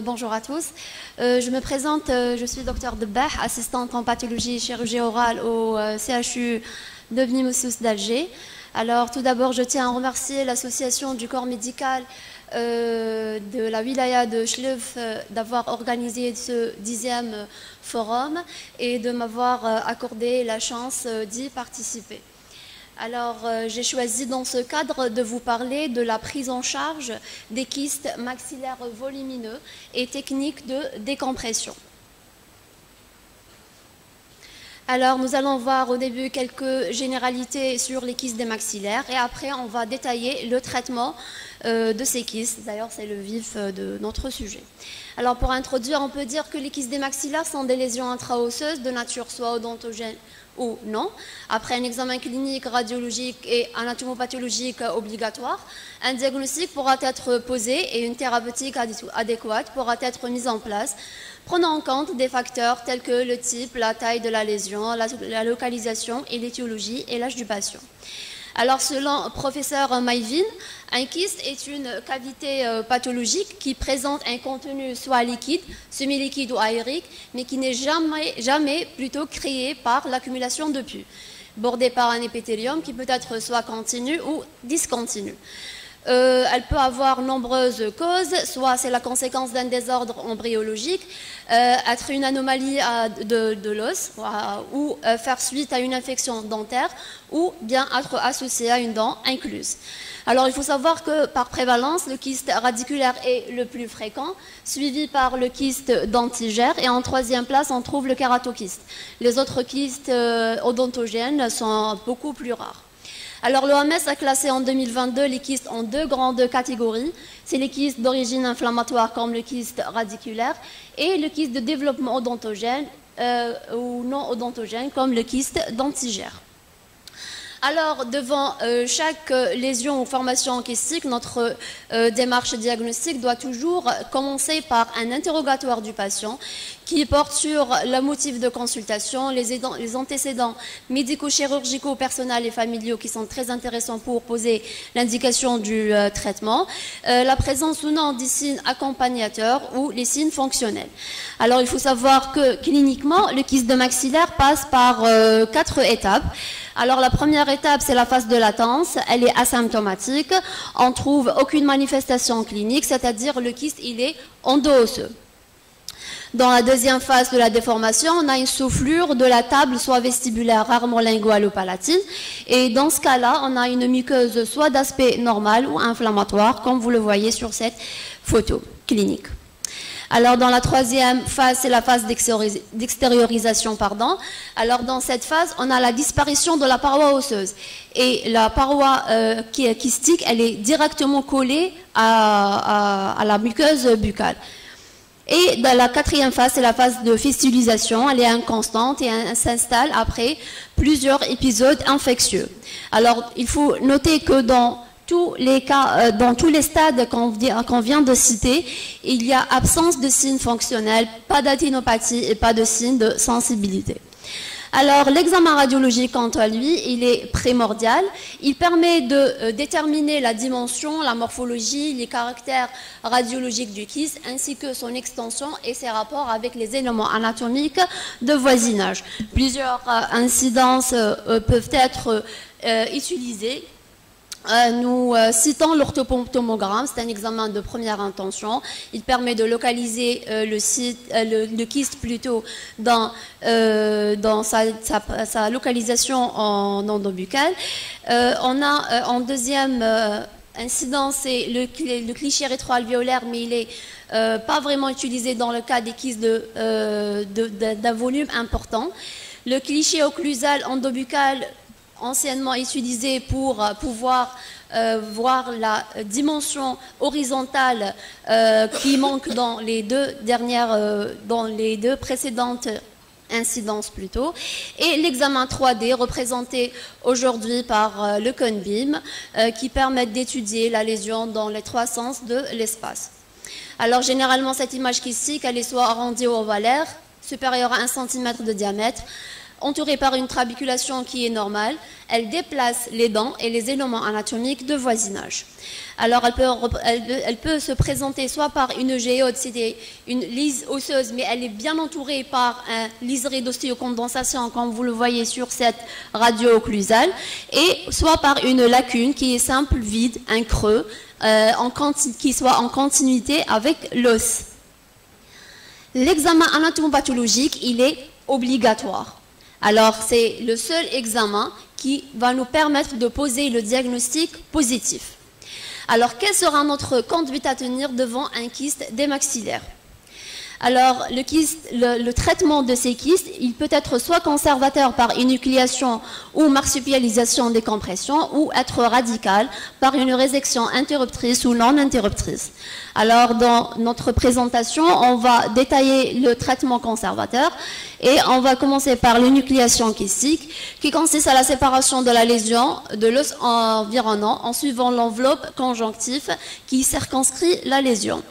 Bonjour à tous. Je me présente, je suis docteur Debah, assistante en pathologie et chirurgie orale au CHU de Bni Messous d'Alger. Alors tout d'abord, je tiens à remercier l'association du corps médical de la wilaya de Chlef d'avoir organisé ce 10e forum et de m'avoir accordé la chance d'y participer. Alors, j'ai choisi dans ce cadre de vous parler de la prise en charge des kystes maxillaires volumineux et techniques de décompression. Alors, nous allons voir au début quelques généralités sur les kystes des maxillaires et après, on va détailler le traitement de ces kystes. D'ailleurs, c'est le vif de notre sujet. Alors, pour introduire, on peut dire que les kystes des maxillaires sont des lésions intraosseuses de nature soit odontogène ou non. Après un examen clinique, radiologique et anatomopathologique obligatoire, un diagnostic pourra être posé et une thérapeutique adéquate pourra être mise en place, prenant en compte des facteurs tels que le type, la taille de la lésion, la localisation et l'étiologie et l'âge du patient. Alors, selon professeur Maïvin, un kyste est une cavité pathologique qui présente un contenu soit liquide, semi-liquide ou aérique, mais qui n'est jamais plutôt créé par l'accumulation de pus, bordé par un épithélium qui peut être soit continu ou discontinu. Elle peut avoir nombreuses causes, soit c'est la conséquence d'un désordre embryologique, être une anomalie de l'os, ou faire suite à une infection dentaire, ou bien être associé à une dent incluse. Alors il faut savoir que par prévalence, le kyste radiculaire est le plus fréquent, suivi par le kyste dentigère, et en troisième place, on trouve le kératokyste. Les autres kystes odontogènes sont beaucoup plus rares. Alors l'OMS a classé en 2022 les kystes en deux grandes catégories. C'est les kystes d'origine inflammatoire comme le kyste radiculaire et le kyste de développement odontogène ou non odontogène comme le kyste dentigère. Alors, devant chaque lésion ou formation kystique, notre démarche diagnostique doit toujours commencer par un interrogatoire du patient qui porte sur le motif de consultation, les antécédents médico-chirurgicaux, personnels et familiaux qui sont très intéressants pour poser l'indication du traitement, la présence ou non des signes accompagnateurs ou les signes fonctionnels. Alors, il faut savoir que cliniquement, le kyste de maxillaire passe par 4 étapes. Alors la première étape, c'est la phase de latence, elle est asymptomatique, on ne trouve aucune manifestation clinique, c'est-à-dire le kyste, il est endo-osseux. Dans la deuxième phase de la déformation, on a une soufflure de la table, soit vestibulaire, rarement linguale ou palatine, et dans ce cas-là, on a une muqueuse soit d'aspect normal ou inflammatoire, comme vous le voyez sur cette photo clinique. Alors, dans la troisième phase, c'est la phase d'extériorisation, pardon. Alors, dans cette phase, on a la disparition de la paroi osseuse. Et la paroi qui est kystique, elle est directement collée à la muqueuse buccale. Et dans la quatrième phase, c'est la phase de fistulisation. Elle est inconstante et elle s'installe après plusieurs épisodes infectieux. Alors, il faut noter que dans tous les cas, dans tous les stades qu'on vient de citer, il y a absence de signes fonctionnels, pas d'aténopathie et pas de signes de sensibilité. Alors, l'examen radiologique, quant à lui, il est primordial. Il permet de déterminer la dimension, la morphologie, les caractères radiologiques du kyste, ainsi que son extension et ses rapports avec les éléments anatomiques de voisinage. Plusieurs incidences peuvent être utilisées. Nous citons l'orthotomogramme, c'est un examen de première intention. Il permet de localiser le kyste plutôt dans sa localisation en endobuccal. On a en deuxième incidence, c'est le cliché rétroalvéolaire, mais il est pas vraiment utilisé dans le cas des kystes d'un volume important. Le cliché occlusal endobuccal, anciennement utilisé pour pouvoir voir la dimension horizontale qui manque dans les deux précédentes incidences plutôt, et l'examen 3D représenté aujourd'hui par le cone-beam qui permet d'étudier la lésion dans les trois sens de l'espace. Alors généralement cette image kystique, elle est soit arrondie ou ovalaire, supérieure à 1 cm de diamètre, entourée par une trabiculation qui est normale, elle déplace les dents et les éléments anatomiques de voisinage. Alors, elle peut se présenter soit par une géode, c'est une lise osseuse, mais elle est bien entourée par un liseré d'ostéocondensation, comme vous le voyez sur cette radio occlusale, et soit par une lacune qui est simple, vide, un creux, qui soit en continuité avec l'os. L'examen anatomopathologique, il est obligatoire. Alors, c'est le seul examen qui va nous permettre de poser le diagnostic positif. Alors, quelle sera notre conduite à tenir devant un kyste des maxillaires? Alors, le traitement de ces kystes, il peut être soit conservateur par énucléation ou marsupialisation des compressions, ou être radical par une résection interruptrice ou non interruptrice. Alors, dans notre présentation, on va détailler le traitement conservateur et on va commencer par l'énucléation kystique, qui consiste à la séparation de la lésion de l'os environnant en suivant l'enveloppe conjonctive qui circonscrit la lésion.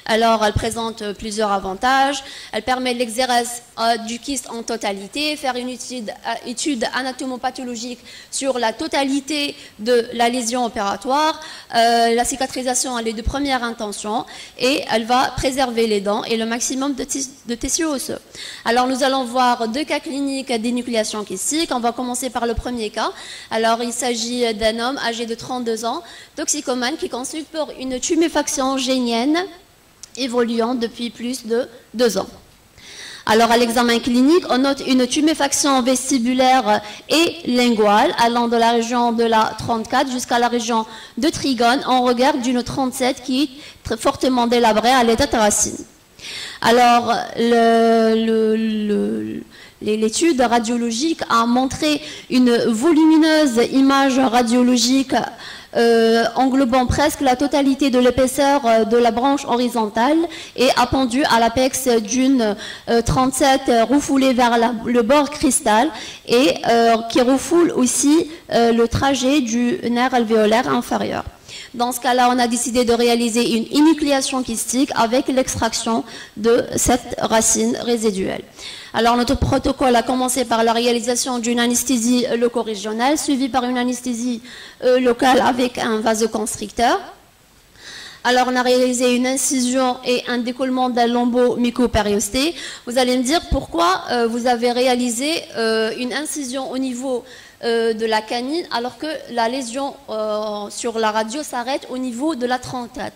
Alors, elle présente plusieurs avantages. Elle permet l'exérèse du kyste en totalité, faire une étude anatomopathologique sur la totalité de la lésion opératoire. La cicatrisation, elle est de première intention et elle va préserver les dents et le maximum de tissu osseux. Alors, nous allons voir deux cas cliniques d'énucléation kystique. On va commencer par le premier cas. Alors, il s'agit d'un homme âgé de 32 ans, toxicomane, qui consulte pour une tuméfaction génienne évoluant depuis plus de 2 ans. Alors, à l'examen clinique, on note une tuméfaction vestibulaire et linguale allant de la région de la 34 jusqu'à la région de Trigone en regard d'une 37 qui est très fortement délabrée à l'état de racine. Alors, l'étude radiologique a montré une volumineuse image radiologique englobant presque la totalité de l'épaisseur de la branche horizontale et appendu à l'apex d'une 37 refoulée vers le bord cristal et qui refoule aussi le trajet du nerf alvéolaire inférieur. Dans ce cas-là, on a décidé de réaliser une énucléation kystique avec l'extraction de cette racine résiduelle. Alors, notre protocole a commencé par la réalisation d'une anesthésie loco-régionale, suivie par une anesthésie locale avec un vasoconstricteur. Alors, on a réalisé une incision et un décollement d'un lombo-mycopériosté. Vous allez me dire pourquoi vous avez réalisé une incision au niveau de la canine, alors que la lésion sur la radio s'arrête au niveau de la 34.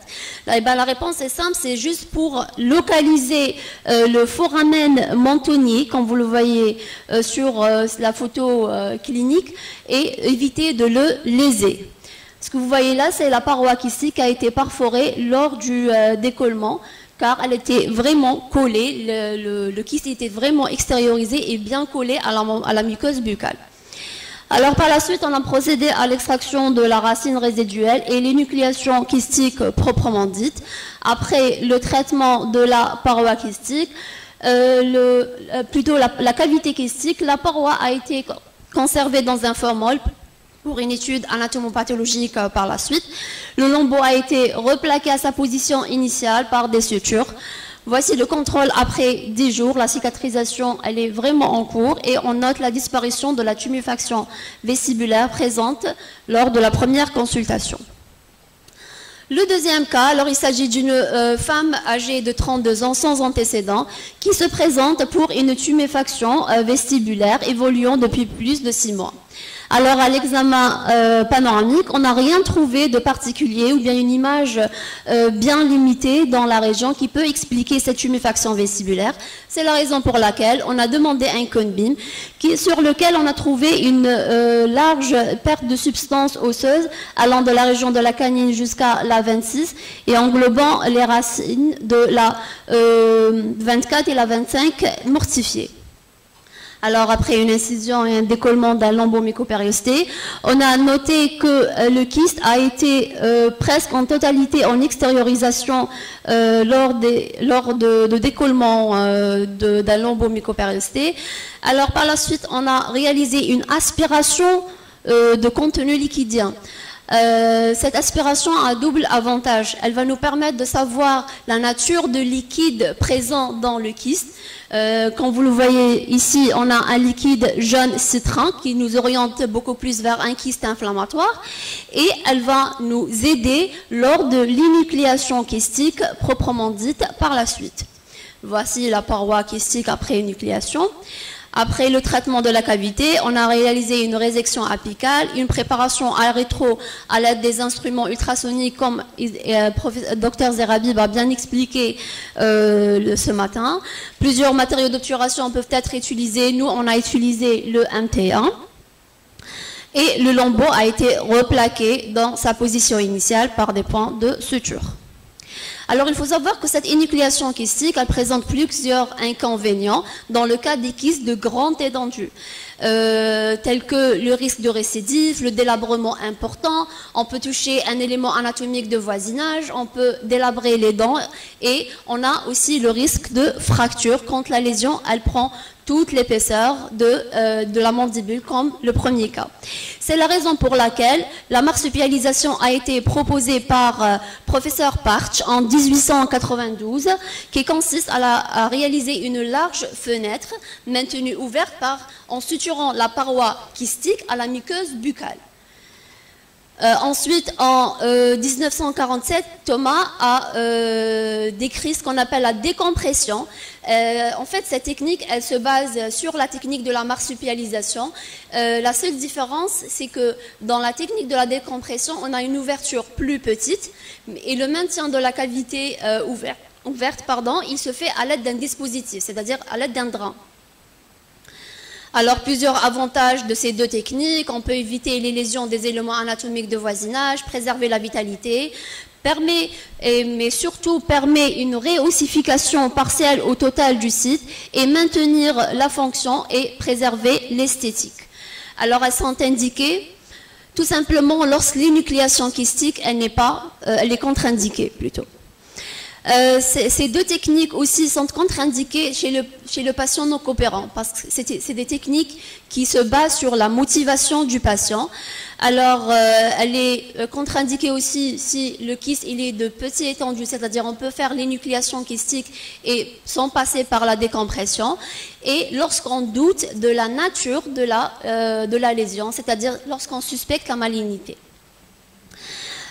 Là, la réponse est simple, c'est juste pour localiser le foramen mentonnier, comme vous le voyez sur la photo clinique, et éviter de le léser. Ce que vous voyez là, c'est la paroi kystique qui a été perforée lors du décollement, car elle était vraiment collée, le kyste était vraiment extériorisé et bien collé à la muqueuse buccale. Alors, par la suite, on a procédé à l'extraction de la racine résiduelle et l'énucléation kystique proprement dite. Après le traitement de la paroi kystique, plutôt la cavité kystique, la paroi a été conservée dans un formol pour une étude anatomopathologique par la suite. Le lambeau a été replaqué à sa position initiale par des sutures. Voici le contrôle après 10 jours. La cicatrisation, elle est vraiment en cours et on note la disparition de la tuméfaction vestibulaire présente lors de la première consultation. Le deuxième cas, alors il s'agit d'une femme âgée de 32 ans sans antécédent qui se présente pour une tuméfaction vestibulaire évoluant depuis plus de 6 mois. Alors, à l'examen panoramique, on n'a rien trouvé de particulier ou bien une image bien limitée dans la région qui peut expliquer cette tuméfaction vestibulaire. C'est la raison pour laquelle on a demandé un cone-beam sur lequel on a trouvé une large perte de substance osseuse allant de la région de la canine jusqu'à la 26 et englobant les racines de la 24 et la 25 mortifiées. Alors, après une incision et un décollement d'un lombo-mycopériosté, on a noté que le kyste a été presque en totalité en extériorisation lors de décollement d'un lombo-mycopériosté. Alors, par la suite, on a réalisé une aspiration de contenu liquidien. Cette aspiration a un double avantage. Elle va nous permettre de savoir la nature de liquide présent dans le kyste. Comme vous le voyez ici, on a un liquide jaune citrin qui nous oriente beaucoup plus vers un kyste inflammatoire et elle va nous aider lors de l'énucléation kystique proprement dite par la suite. Voici la paroi kystique après énucléation. Après le traitement de la cavité, on a réalisé une résection apicale, une préparation à rétro à l'aide des instruments ultrasoniques comme Dr Zerabib a bien expliqué ce matin. Plusieurs matériaux d'obturation peuvent être utilisés. Nous, on a utilisé le MT1. Et le lambeau a été replaqué dans sa position initiale par des points de suture. Alors, il faut savoir que cette énucléation kystique, elle présente plusieurs inconvénients dans le cas des kystes de grande étendue, tels que le risque de récidive, le délabrement important, on peut toucher un élément anatomique de voisinage, on peut délabrer les dents et on a aussi le risque de fracture quand la lésion, elle prend toute l'épaisseur de la mandibule comme le premier cas. C'est la raison pour laquelle la marsupialisation a été proposée par professeur Partsch en 1892 qui consiste à réaliser une large fenêtre maintenue ouverte en suturant la paroi kystique à la muqueuse buccale. Ensuite, en 1947, Thomas a décrit ce qu'on appelle la décompression. En fait, cette technique, elle se base sur la technique de la marsupialisation. La seule différence, c'est que dans la technique de la décompression, on a une ouverture plus petite et le maintien de la cavité ouverte, il se fait à l'aide d'un dispositif, c'est-à-dire à l'aide d'un drain. Alors, plusieurs avantages de ces deux techniques. On peut éviter les lésions des éléments anatomiques de voisinage, préserver la vitalité, mais surtout permet une réossification partielle au total du site et maintenir la fonction et préserver l'esthétique. Alors, elles sont indiquées tout simplement lorsque l'énucléation kystique, elle est contre-indiquée plutôt. Ces deux techniques aussi sont contre-indiquées chez le patient non coopérant parce que c'est des techniques qui se basent sur la motivation du patient. Alors, elle est contre-indiquée aussi si le kyste il est de petite étendue, c'est-à-dire on peut faire l'énucléation kystique et sans passer par la décompression. Et lorsqu'on doute de la nature de la lésion, c'est-à-dire lorsqu'on suspecte la malignité.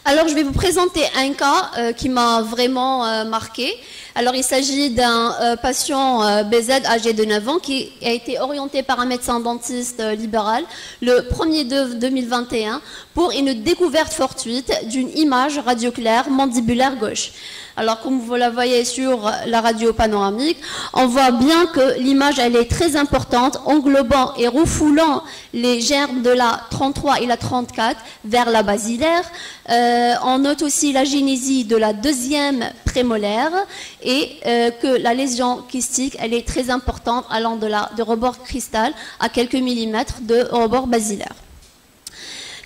Alors, je vais vous présenter un cas qui m'a vraiment marqué. Alors, il s'agit d'un patient BZ âgé de 9 ans qui a été orienté par un médecin dentiste libéral le 1er de 2021 pour une découverte fortuite d'une image radioclaire mandibulaire gauche. Alors, comme vous la voyez sur la radio panoramique, on voit bien que l'image, elle est très importante, englobant et refoulant les germes de la 33 et la 34 vers la basilaire. On note aussi la génésie de la deuxième prémolaire et que la lésion kystique, elle est très importante allant de rebord cristal à quelques millimètres de rebord basilaire.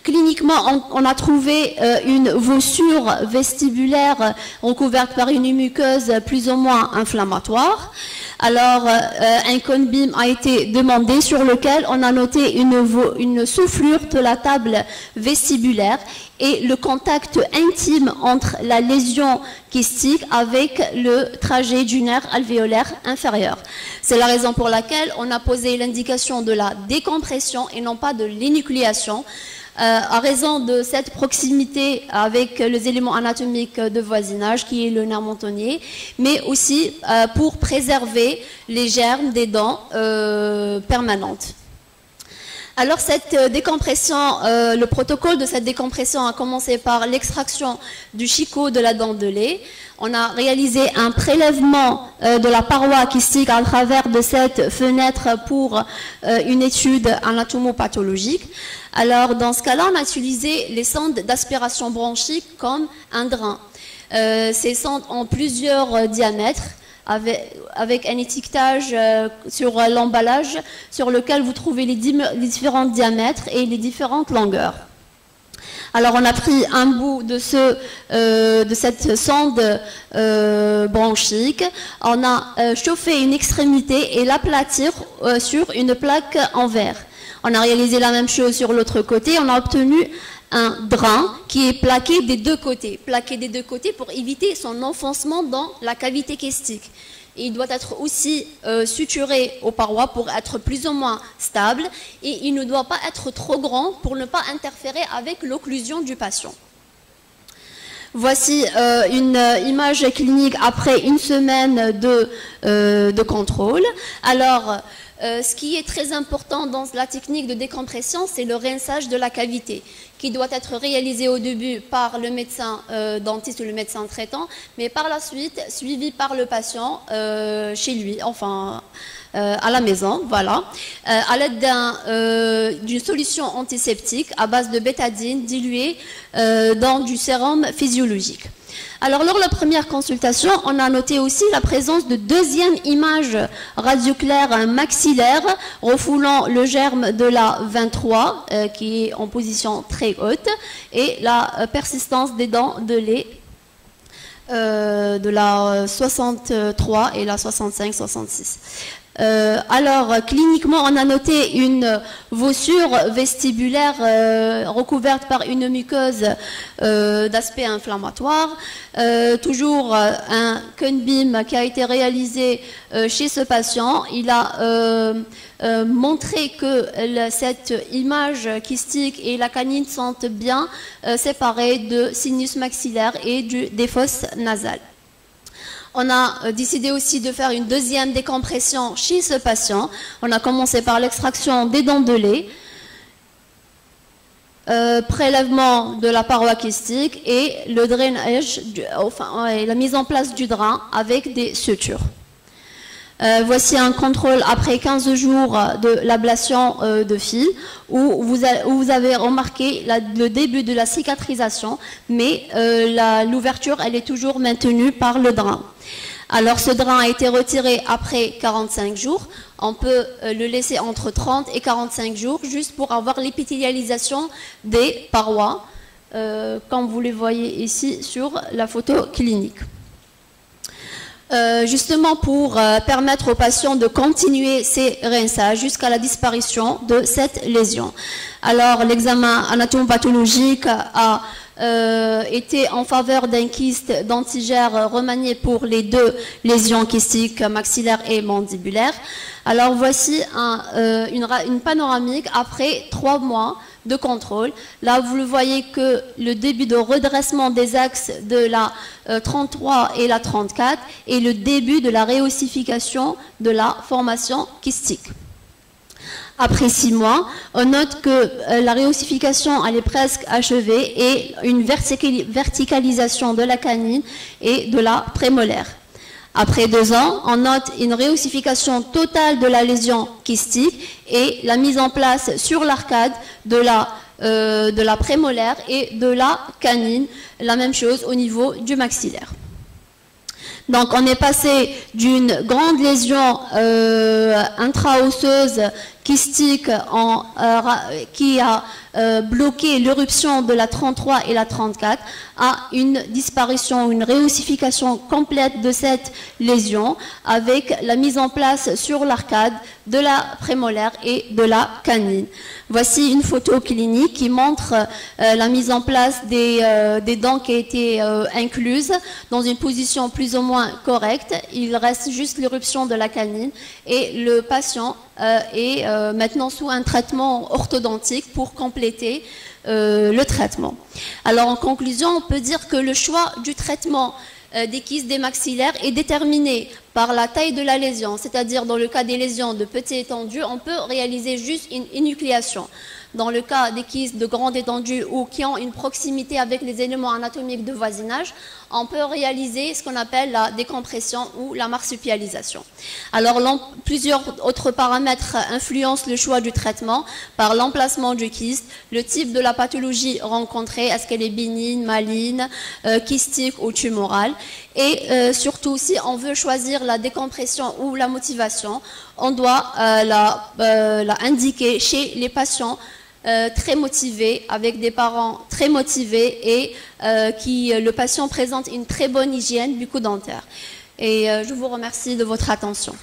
Cliniquement, on a trouvé une voussure vestibulaire recouverte par une muqueuse plus ou moins inflammatoire. Alors, un cone-beam a été demandé sur lequel on a noté une soufflure de la table vestibulaire et le contact intime entre la lésion kystique avec le trajet du nerf alvéolaire inférieur. C'est la raison pour laquelle on a posé l'indication de la décompression et non pas de l'énucléation. À raison de cette proximité avec les éléments anatomiques de voisinage qui est le nerf mentonnier, mais aussi pour préserver les germes des dents permanentes. Alors cette décompression, le protocole de cette décompression a commencé par l'extraction du chicot de la dent de lait. On a réalisé un prélèvement de la paroi kystique à travers de cette fenêtre pour une étude anatomopathologique. Alors dans ce cas-là, on a utilisé les sondes d'aspiration bronchique comme un drain. Ces sondes ont plusieurs diamètres, avec un étiquetage sur l'emballage sur lequel vous trouvez les différents diamètres et les différentes longueurs. Alors on a pris un bout de cette sonde bronchique, on a chauffé une extrémité et l'aplatir sur une plaque en verre. On a réalisé la même chose sur l'autre côté, on a obtenu un drain qui est plaqué des deux côtés. Plaqué des deux côtés pour éviter son enfoncement dans la cavité kystique. Il doit être aussi suturé aux parois pour être plus ou moins stable et il ne doit pas être trop grand pour ne pas interférer avec l'occlusion du patient. Voici une image clinique après une semaine de contrôle. Alors, ce qui est très important dans la technique de décompression, c'est le rinçage de la cavité, qui doit être réalisé au début par le médecin dentiste ou le médecin traitant, mais par la suite suivi par le patient chez lui, enfin à la maison, voilà, à l'aide d'une solution antiseptique à base de bétadine diluée dans du sérum physiologique. Alors, lors de la première consultation, on a noté aussi la présence de deuxième image radioclaire maxillaire refoulant le germe de la 23 qui est en position très haute et la persistance des dents de lait de la 63 et la 65-66. Alors, cliniquement, on a noté une voussure vestibulaire recouverte par une muqueuse d'aspect inflammatoire. Toujours un Cone-Beam qui a été réalisé chez ce patient. Il a montré que cette image kystique et la canine sont bien séparées de sinus maxillaire et des fosses nasales. On a décidé aussi de faire une deuxième décompression chez ce patient. On a commencé par l'extraction des dents de lait, prélèvement de la paroi kystique et le drainage, la mise en place du drain avec des sutures. Voici un contrôle après 15 jours de l'ablation de fil où vous avez remarqué le début de la cicatrisation, mais l'ouverture elle est toujours maintenue par le drain. Alors ce drain a été retiré après 45 jours. On peut le laisser entre 30 et 45 jours juste pour avoir l'épithélialisation des parois, comme vous les voyez ici sur la photo clinique. Justement pour permettre aux patients de continuer ces rinçages jusqu'à la disparition de cette lésion. Alors l'examen anatomopathologique a été en faveur d'un kyste dentigère remanié pour les deux lésions kystiques maxillaires et mandibulaires. Alors voici une panoramique après 3 mois de contrôle. Là, vous le voyez que le début de redressement des axes de la 33 et la 34 et le début de la réossification de la formation kystique. Après 6 mois, on note que la réossification elle est presque achevée et une verticalisation de la canine et de la prémolaire. Après 2 ans, on note une réossification totale de la lésion kystique et la mise en place sur l'arcade de la prémolaire et de la canine, la même chose au niveau du maxillaire. Donc on est passé d'une grande lésion intraosseuse kystique qui a bloqué l'éruption de la 33 et la 34 à une disparition, une réossification complète de cette lésion avec la mise en place sur l'arcade de la prémolaire et de la canine. Voici une photo clinique qui montre la mise en place des dents qui ont été incluses dans une position plus ou moins correcte. Il reste juste l'éruption de la canine et le patient est maintenant sous un traitement orthodontique pour compléter le traitement. Alors en conclusion, on peut dire que le choix du traitement des kystes des maxillaires est déterminé par la taille de la lésion, c'est-à-dire dans le cas des lésions de petite étendue, on peut réaliser juste une énucléation. Dans le cas des kystes de grande étendue ou qui ont une proximité avec les éléments anatomiques de voisinage, on peut réaliser ce qu'on appelle la décompression ou la marsupialisation. Alors, plusieurs autres paramètres influencent le choix du traitement par l'emplacement du kyste, le type de la pathologie rencontrée, est-ce qu'elle est bénigne, maligne, kystique ou tumorale. Et surtout, si on veut choisir la décompression ou la motivation, on doit la indiquer chez les patients très motivés, avec des parents très motivés et le patient présente une très bonne hygiène bucco-dentaire. Et je vous remercie de votre attention.